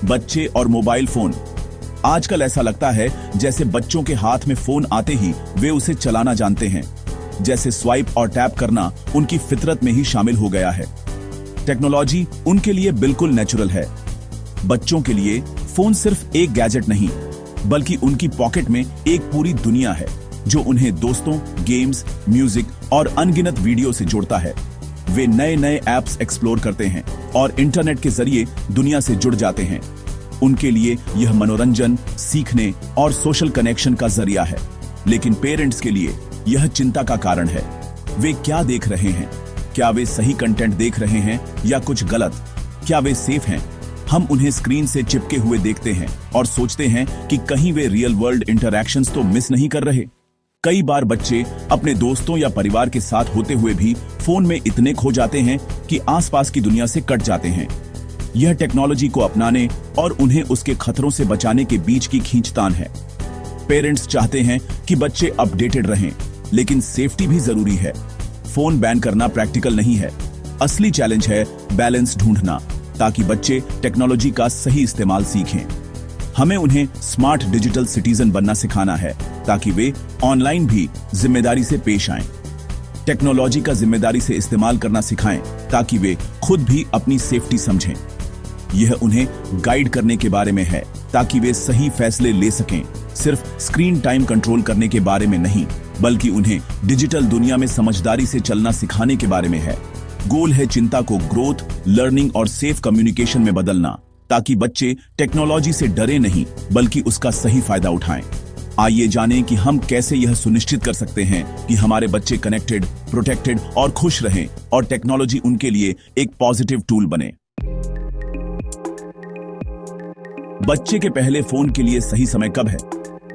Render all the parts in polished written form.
बच्चे और mobile phone. आजकल ऐसा लगता है जैसे बच्चों के हाथ में फोन आते ही वे उसे चलाना जानते हैं, जैसे स्वाइप और टैप करना उनकी फितरत में ही शामिल हो गया है। टेक्नोलॉजी उनके लिए बिल्कुल नेचुरल है। बच्चों के लिए फोन सिर्फ एक गैजेट नहीं, बल्कि उनकी पॉकेट में एक पूरी दुनिया है जो उन्हें दोस्तों, गेम्स, म्यूजिक और अनगिनत वीडियो से जोड़ता है। वे नए नए ऐप्स एक्सप्लोर करते हैं और इंटरनेट के जरिए दुनिया से जुड़ जाते हैं। उनके लिए यह मनोरंजन, सीखने और सोशल कनेक्शन का जरिया है। लेकिन पेरेंट्स के लिए यह चिंता का कारण है। वे क्या देख रहे हैं? क्या वे सही कंटेंट देख रहे हैं या कुछ गलत? क्या वे सेफ हैं? हम उन्हें स्क्रीन से चिपके हुए देखते हैं और सोचते हैं कि कहीं वे रियल वर्ल्ड इंटरैक्शंस तो मिस नहीं कर रहे। कई बार बच्चे अपने दोस्तों या परिवार के साथ होते हुए भी फोन में इतने खो जाते हैं कि आसपास की दुनिया से कट जाते हैं। यह टेक्नोलॉजी को अपनाने और उन्हें उसके खतरों से बचाने के बीच की खींचतान है। पेरेंट्स चाहते हैं कि बच्चे अपडेटेड रहें, लेकिन सेफ्टी भी जरूरी है। फोन बैन करना प्रैक्टिकल नहीं है। असली चैलेंज है बैलेंस ढूंढना, ताकि बच्चे टेक्नोलॉजी का सही इस्तेमाल सीखें। हमें उन्हें स्मार्ट डिजिटल सिटीजन बनना सिखाना है, ताकि वे ऑनलाइन भी जिम्मेदारी से पेश आएं। टेक्नोलॉजी का जिम्मेदारी से इस्तेमाल करना सिखाएं, ताकि वे खुद भी अपनी सेफ्टी समझें। यह उन्हें गाइड करने के बारे में है, ताकि वे सही फैसले ले सकें। सिर्फ स्क्रीन टाइम कंट्रोल करने के बारे में नहीं, बल्कि उन्हें डिजिटल दुनिया में समझदारी से चलना सिखाने के बारे में है। गोल है चिंता को ग्रोथ, लर्निंग और सेफ कम्युनिकेशन में बदलना, ताकि बच्चे टेक्नोलॉजी से डरे नहीं, बल्कि उसका सही फायदा उठाएं। आइए जानें कि हम कैसे यह सुनिश्चित कर सकते हैं कि हमारे बच्चे कनेक्टेड, प्रोटेक्टेड और खुश रहें और टेक्नोलॉजी उनके लिए एक पॉजिटिव टूल बने। बच्चे के पहले फोन के लिए सही समय कब है?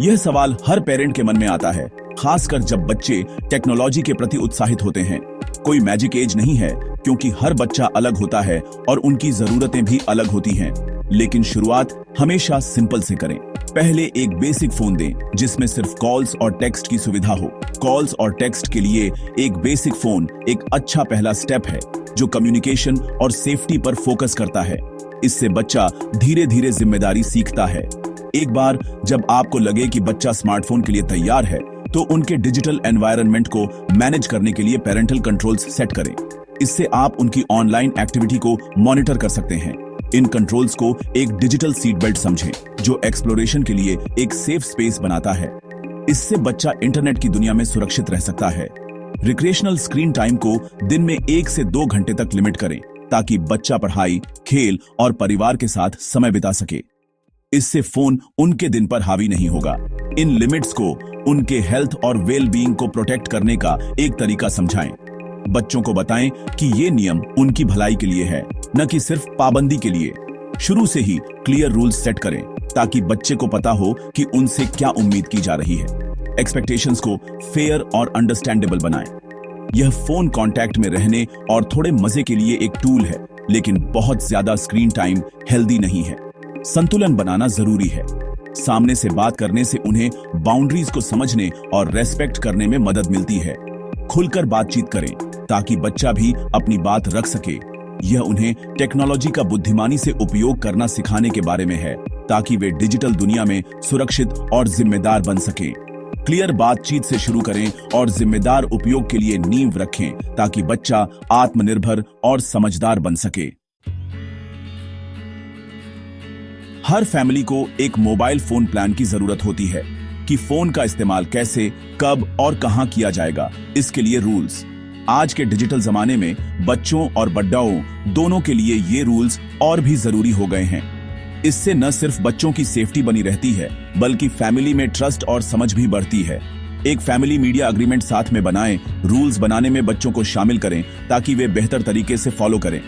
यह सवाल हर पेरेंट के मन में आता है, खासकर जब बच्चे टेक्नोलॉजी के प्रति उत्साहित होते हैं। कोई मैजिक एज नहीं है, क्योंकि हर बच्चा अलग होता है और उनकी जरूरतें भी अलग होती हैं। लेकिन शुरुआत हमेशा सिंपल से करें। पहले एक बेसिक फोन दें, जिसमें सिर्फ कॉल्स और टेक्स्ट की सुविधा हो। कॉल्स और टेक्स्ट के लिए एक बेसिक फोन एक अच्छा पहला स्टेप है, जो कम्युनिकेशन और सेफ्टी पर फोकस करता है। इससे बच्चा धीरे धीरे जिम्मेदारी सीखता है। एक बार जब आपको लगे कि बच्चा स्मार्टफोन के लिए तैयार है, तो उनके डिजिटल एनवायरनमेंट को मैनेज करने के लिए पेरेंटल कंट्रोल्स सेट करें। इससे आप उनकी ऑनलाइन एक्टिविटी को मॉनिटर कर सकते हैं। इन कंट्रोल्स को एक डिजिटल सीट बेल्ट समझें, जो एक्सप्लोरेशन के लिए एक सेफ स्पेस बनाता है। इससे बच्चा इंटरनेट की दुनिया में सुरक्षित रह सकता है। रिक्रिएशनल स्क्रीन टाइम को दिन में 1 से 2 घंटे तक लिमिट करें, ताकि बच्चा पढ़ाई, खेल और परिवार के साथ समय बिता सके। इससे फोन उनके दिन पर हावी नहीं होगा। इन लिमिट्स को उनके हेल्थ और वेल बीइंग को प्रोटेक्ट करने का एक तरीका समझाएं। बच्चों को बताएं कि ये नियम उनकी भलाई के लिए है, न कि सिर्फ पाबंदी के लिए। शुरू से ही क्लियर रूल्स सेट करें, ताकि बच्चे को पता हो कि उनसे क्या उम्मीद की जा रही है। एक्सपेक्टेशंस को फेयर और अंडरस्टैंडेबल बनाएं। यह फोन कांटेक्ट में रहने और थोड़े मजे के लिए एक टूल है, लेकिन बहुत ज्यादा स्क्रीन टाइम हेल्दी नहीं है। संतुलन बनाना जरूरी है। सामने से बात करने से उन्हें बाउंड्रीज को समझने और रेस्पेक्ट करने में मदद मिलती है। खुलकर बातचीत करें, ताकि बच्चा भी अपनी बात रख सके। यह उन्हें टेक्नोलॉजी का बुद्धिमानी से उपयोग करना सिखाने के बारे में है, ताकि वे डिजिटल दुनिया में सुरक्षित और जिम्मेदार बन सकें। क्लियर बातचीत से शुरू करें और जिम्मेदार उपयोग के लिए नींव रखें, ताकि बच्चा आत्मनिर्भर और समझदार बन सके। हर फैमिली को एक मोबाइल फोन प्लान की जरूरत होती है कि फोन का इस्तेमाल कैसे, कब और कहां किया जाएगा। इसके लिए रूल्स। आज के डिजिटल जमाने में बच्चों और बड़ों दोनों के लिए ये रूल्स और भी जरूरी हो गए हैं। इससे न सिर्फ बच्चों की सेफ्टी बनी रहती है, बल्कि फैमिली में ट्रस्ट और समझ भी बढ़ती है। एक फैमिली मीडिया एग्रीमेंट साथ में बनाएं। रूल्स बनाने में बच्चों को शामिल करें, ताकि वे बेहतर तरीके से फॉलो करें।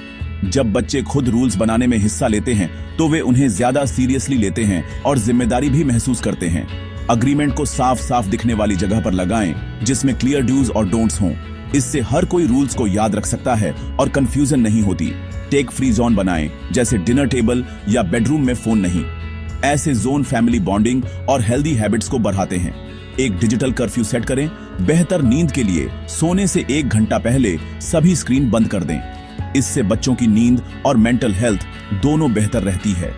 जब बच्चे खुद रूल्स बनाने में हिस्सा लेते हैं, तो वे उन्हें ज्यादा सीरियसली लेते हैं और जिम्मेदारी भी महसूस करते हैं। अग्रीमेंट को साफ साफ दिखने वाली जगह पर लगाएं, जिसमें क्लियर डूज और डोंट्स हों। इससे हर कोई रूल्स को याद रख सकता है और कंफ्यूजन नहीं होती। टेक फ्री जोन बनाएं, जैसे डिनर टेबल या बेडरूम में फोन नहीं। ऐसे जोन फैमिली बॉन्डिंग और हेल्दी हैबिट्स को बढ़ाते हैं। एक डिजिटल कर्फ्यू सेट करें। बेहतर नींद के लिए सोने से 1 घंटा पहले सभी स्क्रीन बंद कर दें। इससे बच्चों की नींद और मेंटल हेल्थ दोनों बेहतर रहती है।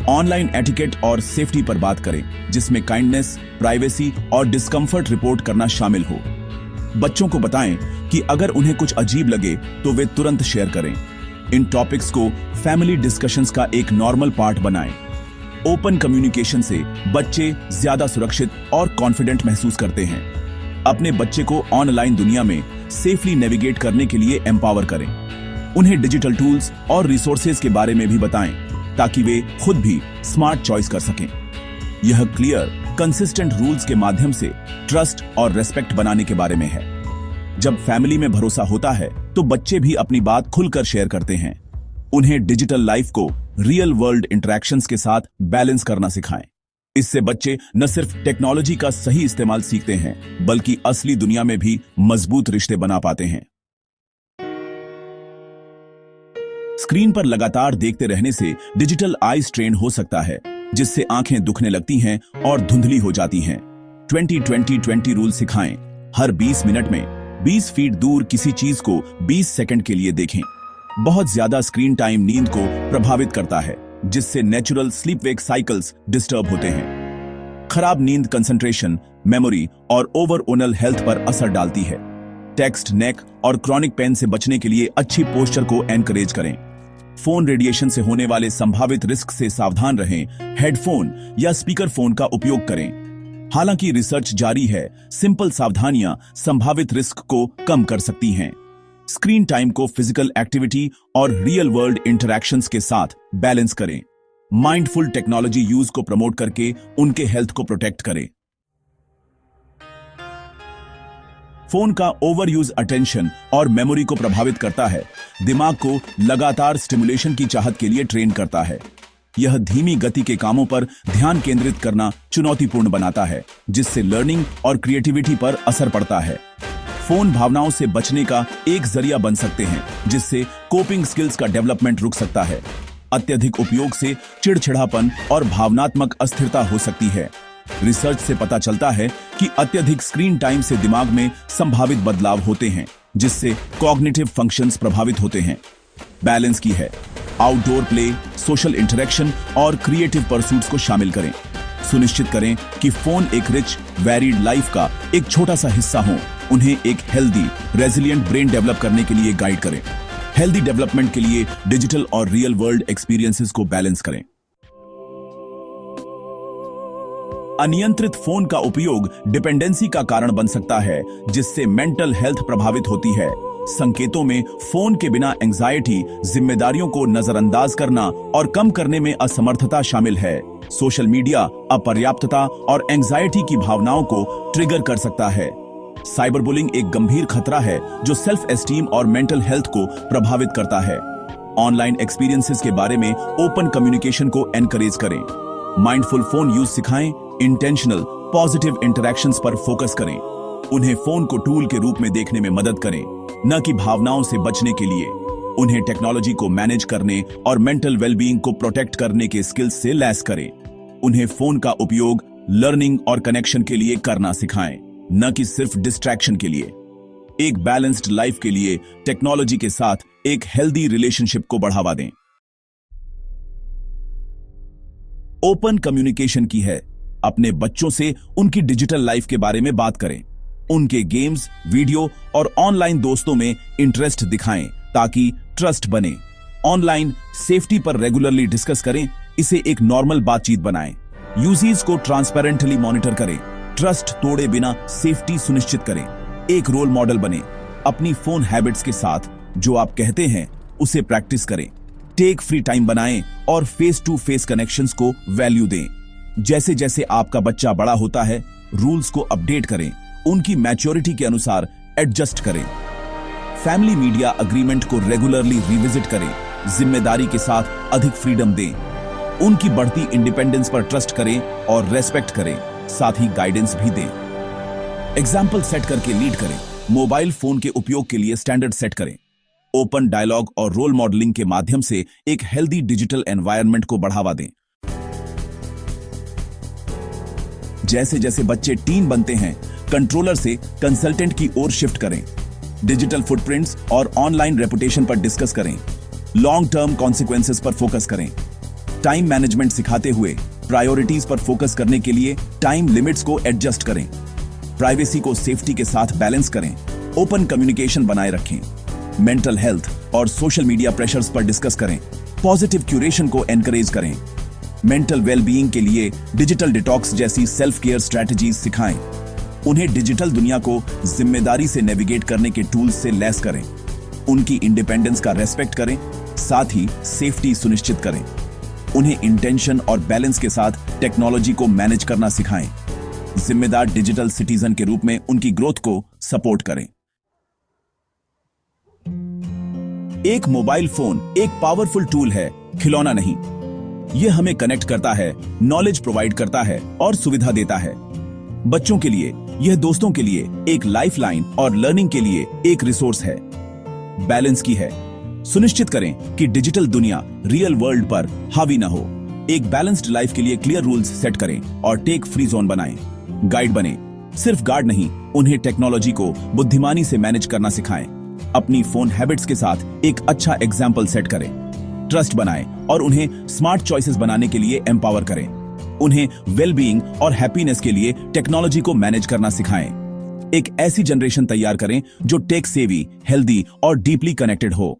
ऑनलाइन एटिकेट और सेफ्टी पर बात करें, जिसमें काइंडनेस, प्राइवेसी और डिस्कंफर्ट रिपोर्ट करना शामिल हो। बच्चों को बताएं कि अगर उन्हें कुछ अजीब लगे तो वे तुरंत शेयर करें। इन टॉपिक्स को फैमिली डिस्कशंस का एक नॉर्मल पार्ट बनाएं। ओपन कम्युनिकेशन से बच्चे ज्यादा सुरक्षित और कॉन्फिडेंट महसूस करते हैं। अपने बच्चे को ऑनलाइन दुनिया में सेफली नेविगेट करने के लिए एम्पावर करें। उन्हें डिजिटल टूल्स और रिसोर्सेज के बारे में भी बताएं ताकि वे खुद भी स्मार्ट चॉइस कर सकें। यह क्लियर, कंसिस्टेंट रूल्स के माध्यम से ट्रस्ट और रेस्पेक्ट बनाने के बारे में है। जब फैमिली में भरोसा होता है तो बच्चे भी अपनी बात खुलकर शेयर करते हैं। उन्हें डिजिटल लाइफ को रियल वर्ल्ड इंटरेक्शंस के साथ बैलेंस करना सिखाएं। इससे बच्चे न सिर्फ टेक्नोलॉजी का सही इस्तेमाल सीखते हैं, बल्कि असली दुनिया में भी मजबूत रिश्ते बना पाते हैं। स्क्रीन पर लगातार देखते रहने से डिजिटल आई स्ट्रेन हो सकता है, जिससे आंखें दुखने लगती हैं और धुंधली हो जाती हैं। 20-20-20 रूल सिखाएं। हर 20 मिनट में 20 फीट दूर किसी चीज को 20 सेकंड के लिए देखें। बहुत ज्यादा स्क्रीन टाइम नींद को प्रभावित करता है, जिससे natural sleep wake cycles disturb होते हैं। खराब नींद कंसंट्रेशन, मेमोरी और ओवरऑल हेल्थ पर असर डालती है। टेक्स्ट, नेक और क्रॉनिक पेन से बचने के लिए अच्छी पोस्चर को एनकरेज करें। फोन रेडिएशन से होने वाले संभावित रिस्क से सावधान रहें। हेडफोन या स्पीकर फोन का उपयोग करें। हालांकि रिसर्च जारी है, सिंपल सावधानियां संभावित रिस्क को कम कर सकती हैं। स्क्रीन टाइम को फिजिकल एक्टिविटी और रियल वर्ल्ड इंटरैक्शंस के साथ बैलेंस करें। माइंडफुल टेक्नोलॉजी यूज को प्रमोट करके उनके हेल्थ को प्रोटेक्ट करें। फोन का ओवर यूज अटेंशन और मेमोरी को प्रभावित करता है, दिमाग को लगातार स्टिमुलेशन की चाहत के लिए ट्रेन करता है। यह धीमी गति के कामों पर ध्यान केंद्रित करना चुनौतीपूर्ण बनाता है, जिससे लर्निंग और क्रिएटिविटी पर असर पड़ता है। फोन भावनाओं से बचने का एक जरिया बन सकते हैं, जिससे कोपिंग स्किल्स का डेवलपमेंट रुक सकता है। अत्यधिक उपयोग से चिड़चिड़ापन और भावनात्मक अस्थिरता हो सकती है। रिसर्च से पता चलता है कि अत्यधिक स्क्रीन टाइम से दिमाग में संभावित बदलाव होते हैं, जिससे कॉग्निटिव फंक्शंस प्रभावित होते हैं। बैलेंस की है। आउटडोर प्ले, सोशल इंटरेक्शन और क्रिएटिव परसूट्स को शामिल करें। सुनिश्चित करें कि फोन एक रिच, वेरिड लाइफ का एक छोटा सा हिस्सा हो। उन्हें एक हेल्दी, रेजिलिएंट ब्रेन डेवलप करने के लिए गाइड करें। हेल्दी डेवलपमेंट के लिए डिजिटल और रियल वर्ल्ड एक्सपीरियंसेस को बैलेंस करें। अनियंत्रित फोन का उपयोग डिपेंडेंसी का कारण बन सकता है, जिससे मेंटल हेल्थ प्रभावित होती है। संकेतों में फोन के बिना एंजाइटी, जिम्मेदारियों को नजरअंदाज करना और कम करने में असमर्थता शामिल है। सोशल मीडिया अपर्याप्तता और एंजाइटी की भावनाओं को ट्रिगर कर सकता है। साइबर बुलिंग एक गंभीर खतरा है जो सेल्फ एस्टीम और मेंटल हेल्थ को प्रभावित करता है। ऑनलाइन एक्सपीरियंसेस के बारे में ओपन कम्युनिकेशन को एनकरेज करें। माइंडफुल फोन यूज सिखाएं। इंटेंशनल, पॉजिटिव इंटरैक्शंस पर फोकस करें। उन्हें फोन को टूल के रूप में देखने में मदद करें, न कि भावनाओं से बचने के लिए। उन्हें टेक्नोलॉजी को मैनेज करने और मेंटल वेलबीइंग को प्रोटेक्ट करने के स्किल्स से लैस करें। उन्हें फोन का उपयोग लर्निंग और कनेक्शन के लिए करना सिखाएं, न कि सिर्फ डिस्ट्रैक्शन के लिए। एक बैलेंस्ड लाइफ के लिए टेक्नोलॉजी के साथ एक हेल्दी रिलेशनशिप को बढ़ावा दें। ओपन कम्युनिकेशन की है। अपने बच्चों से उनकी डिजिटल लाइफ के बारे में बात करें। उनके गेम्स, वीडियो और ऑनलाइन दोस्तों में इंटरेस्ट दिखाएं ताकि ट्रस्ट बने। ऑनलाइन सेफ्टी पर रेगुलरली डिस्कस करें। इसे एक नॉर्मल बातचीत बनाएं। यूजेस को ट्रांसपेरेंटली मॉनिटर करें। ट्रस्ट तोड़े बिना सेफ्टी सुनिश्चित करें। एक रोल मॉडल बने। अपनी फोन हैबिट्स के साथ जो आप कहते हैं उसे प्रैक्टिस करें। टेक फ्री टाइम बनाएं और फेस टू फेस कनेक्शंस को वैल्यू दें। जैसे जैसे आपका बच्चा बड़ा होता है, रूल्स को अपडेट करें। उनकी मैच्योरिटी के अनुसार एडजस्ट करें। फैमिली मीडिया अग्रीमेंट को रेगुलरली रिविजिट करें। जिम्मेदारी के साथ अधिक फ्रीडम दें। उनकी बढ़ती इंडिपेंडेंस पर ट्रस्ट करें और रेस्पेक्ट करें, साथ ही गाइडेंस भी दें। एग्जाम्पल सेट करके लीड करें। मोबाइल फोन के उपयोग के लिए स्टैंडर्ड सेट करें। ओपन डायलॉग और रोल मॉडलिंग के माध्यम से एक हेल्दी डिजिटल एनवायरनमेंट को बढ़ावा दें। जैसे जैसे बच्चे टीन बनते हैं, कंट्रोलर से कंसल्टेंट की ओर शिफ्ट करें। डिजिटल फुटप्रिंट्स और ऑनलाइन रेपुटेशन पर डिस्कस करें। लॉन्ग टर्म कॉन्सिक्वेंसेस पर फोकस करें। टाइम मैनेजमेंट सिखाते हुए प्रायोरिटीज पर फोकस करने के लिए टाइम लिमिट्स को एडजस्ट करें। प्राइवेसी को सेफ्टी के साथ बैलेंस करें। ओपन कम्युनिकेशन बनाए रखें। मेंटल हेल्थ और सोशल मीडिया प्रेशर्स पर डिस्कस करें। पॉजिटिव क्यूरेशन को एनकरेज करें। मेंटल वेलबीइंग के लिए डिजिटल डिटॉक्स जैसी सेल्फ केयर स्ट्रैटेजीज सिखाएं। उन्हें डिजिटल दुनिया को जिम्मेदारी से नेविगेट करने के टूल्स से लैस करें। उनकी इंडिपेंडेंस का रेस्पेक्ट करें, साथ ही सेफ्टी सुनिश्चित करें। उन्हें इंटेंशन और बैलेंस के साथ टेक्नोलॉजी को मैनेज करना सिखाएं। जिम्मेदार डिजिटल सिटीजन के रूप में उनकी ग्रोथ को सपोर्ट करें। एक मोबाइल फोन एक पावरफुल टूल है, खिलौना नहीं। यह हमें कनेक्ट करता है, नॉलेज प्रोवाइड करता है और सुविधा देता है। बच्चों के लिए यह दोस्तों के लिए एक लाइफलाइन और लर्निंग के लिए एक रिसोर्स है। बैलेंस की है। सुनिश्चित करें कि डिजिटल दुनिया रियल वर्ल्ड पर हावी न हो। एक बैलेंस्ड लाइफ के लिए क्लियर रूल्स सेट करें और टेक फ्री जोन बनाएं। गाइड बने, सिर्फ गार्ड नहीं। उन्हें टेक्नोलॉजी को बुद्धिमानी से मैनेज करना सिखाएं। अपनी फोन हैबिट्स के साथ एक अच्छा एग्जाम्पल सेट करें। ट्रस्ट बनाएं और उन्हें स्मार्ट चॉइसेस बनाने के लिए एम्पावर करें। उन्हें वेलबीइंग और हैप्पीनेस के लिए टेक्नोलॉजी को मैनेज करना सिखाएं। एक ऐसी जनरेशन तैयार करें जो टेक सेवी, हेल्दी और डीपली कनेक्टेड हो।